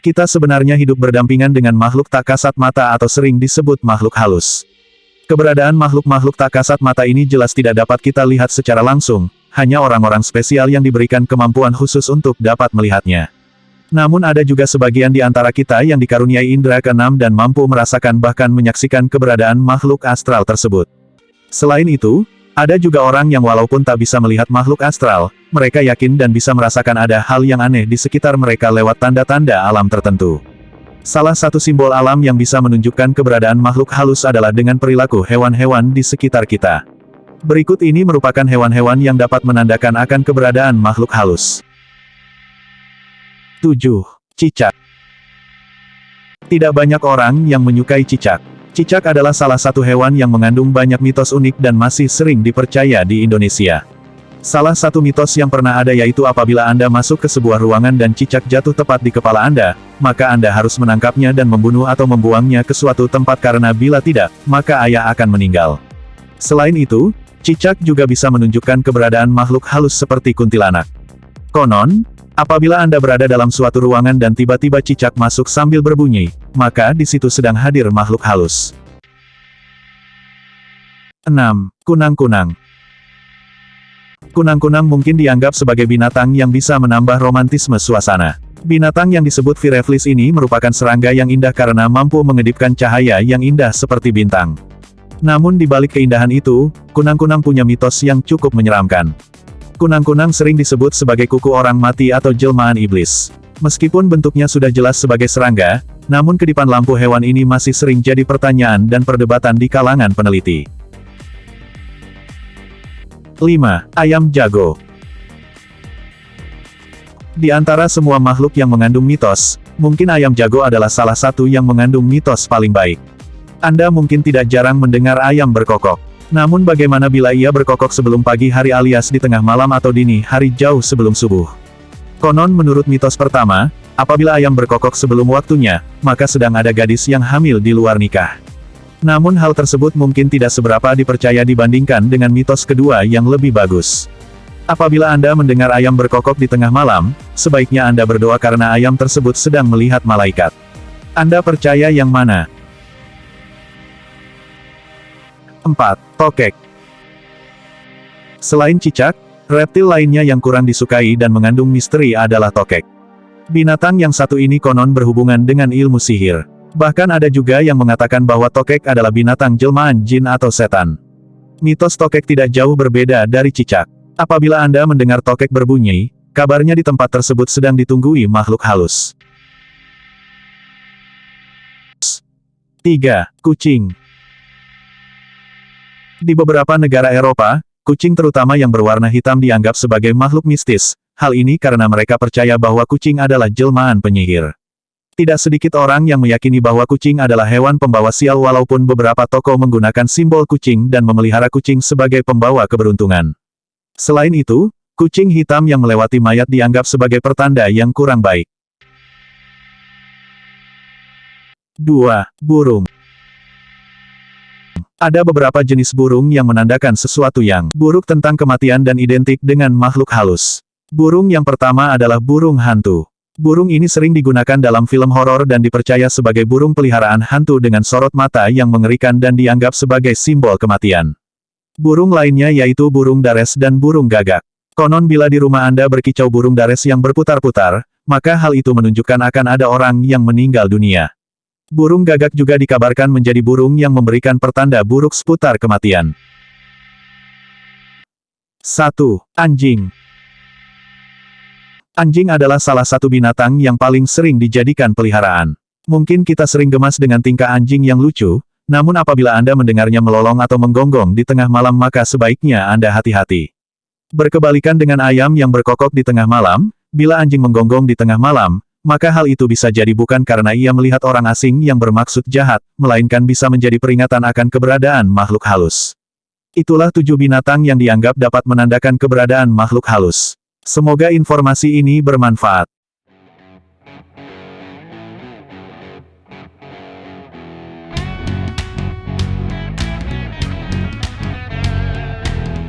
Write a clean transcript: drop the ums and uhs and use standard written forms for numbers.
Kita sebenarnya hidup berdampingan dengan makhluk tak kasat mata atau sering disebut makhluk halus. Keberadaan makhluk-makhluk tak kasat mata ini jelas tidak dapat kita lihat secara langsung, hanya orang-orang spesial yang diberikan kemampuan khusus untuk dapat melihatnya. Namun ada juga sebagian di antara kita yang dikaruniai indera keenam dan mampu merasakan bahkan menyaksikan keberadaan makhluk astral tersebut. Selain itu, ada juga orang yang walaupun tak bisa melihat makhluk astral, mereka yakin dan bisa merasakan ada hal yang aneh di sekitar mereka lewat tanda-tanda alam tertentu. Salah satu simbol alam yang bisa menunjukkan keberadaan makhluk halus adalah dengan perilaku hewan-hewan di sekitar kita. Berikut ini merupakan hewan-hewan yang dapat menandakan akan keberadaan makhluk halus. 7. Cicak. Tidak banyak orang yang menyukai cicak. Cicak adalah salah satu hewan yang mengandung banyak mitos unik dan masih sering dipercaya di Indonesia. Salah satu mitos yang pernah ada yaitu apabila Anda masuk ke sebuah ruangan dan cicak jatuh tepat di kepala Anda, maka Anda harus menangkapnya dan membunuh atau membuangnya ke suatu tempat karena bila tidak, maka Ayah akan meninggal. Selain itu, cicak juga bisa menunjukkan keberadaan makhluk halus seperti kuntilanak. Konon, apabila Anda berada dalam suatu ruangan dan tiba-tiba cicak masuk sambil berbunyi, maka di situ sedang hadir makhluk halus. 6. Kunang-kunang. Kunang-kunang mungkin dianggap sebagai binatang yang bisa menambah romantisme suasana. Binatang yang disebut Fireflies ini merupakan serangga yang indah karena mampu mengedipkan cahaya yang indah seperti bintang. Namun di balik keindahan itu, kunang-kunang punya mitos yang cukup menyeramkan. Kunang-kunang sering disebut sebagai kuku orang mati atau jelmaan iblis. Meskipun bentuknya sudah jelas sebagai serangga, namun kedipan lampu hewan ini masih sering jadi pertanyaan dan perdebatan di kalangan peneliti. 5. Ayam jago. Di antara semua makhluk yang mengandung mitos, mungkin ayam jago adalah salah satu yang mengandung mitos paling baik. Anda mungkin tidak jarang mendengar ayam berkokok. Namun bagaimana bila ia berkokok sebelum pagi hari alias di tengah malam atau dini hari jauh sebelum subuh? Konon menurut mitos pertama, apabila ayam berkokok sebelum waktunya, maka sedang ada gadis yang hamil di luar nikah. Namun hal tersebut mungkin tidak seberapa dipercaya dibandingkan dengan mitos kedua yang lebih bagus. Apabila Anda mendengar ayam berkokok di tengah malam, sebaiknya Anda berdoa karena ayam tersebut sedang melihat malaikat. Anda percaya yang mana? 4. Tokek. Selain cicak, reptil lainnya yang kurang disukai dan mengandung misteri adalah tokek. Binatang yang satu ini konon berhubungan dengan ilmu sihir. Bahkan ada juga yang mengatakan bahwa tokek adalah binatang jelmaan jin atau setan. Mitos tokek tidak jauh berbeda dari cicak. Apabila Anda mendengar tokek berbunyi, kabarnya di tempat tersebut sedang ditunggui makhluk halus. 3. Kucing. Di beberapa negara Eropa, kucing terutama yang berwarna hitam dianggap sebagai makhluk mistis. Hal ini karena mereka percaya bahwa kucing adalah jelmaan penyihir. Tidak sedikit orang yang meyakini bahwa kucing adalah hewan pembawa sial walaupun beberapa tokoh menggunakan simbol kucing dan memelihara kucing sebagai pembawa keberuntungan. Selain itu, kucing hitam yang melewati mayat dianggap sebagai pertanda yang kurang baik. 2. Burung. Ada beberapa jenis burung yang menandakan sesuatu yang buruk tentang kematian dan identik dengan makhluk halus. Burung yang pertama adalah burung hantu. Burung ini sering digunakan dalam film horor dan dipercaya sebagai burung peliharaan hantu dengan sorot mata yang mengerikan dan dianggap sebagai simbol kematian. Burung lainnya yaitu burung dares dan burung gagak. Konon bila di rumah Anda berkicau burung dares yang berputar-putar, maka hal itu menunjukkan akan ada orang yang meninggal dunia. Burung gagak juga dikabarkan menjadi burung yang memberikan pertanda buruk seputar kematian. 1. Anjing. Anjing adalah salah satu binatang yang paling sering dijadikan peliharaan. Mungkin kita sering gemas dengan tingkah anjing yang lucu, namun apabila Anda mendengarnya melolong atau menggonggong di tengah malam maka sebaiknya Anda hati-hati. Berkebalikan dengan ayam yang berkokok di tengah malam, bila anjing menggonggong di tengah malam, maka hal itu bisa jadi bukan karena ia melihat orang asing yang bermaksud jahat, melainkan bisa menjadi peringatan akan keberadaan makhluk halus. Itulah 7 binatang yang dianggap dapat menandakan keberadaan makhluk halus. Semoga informasi ini bermanfaat.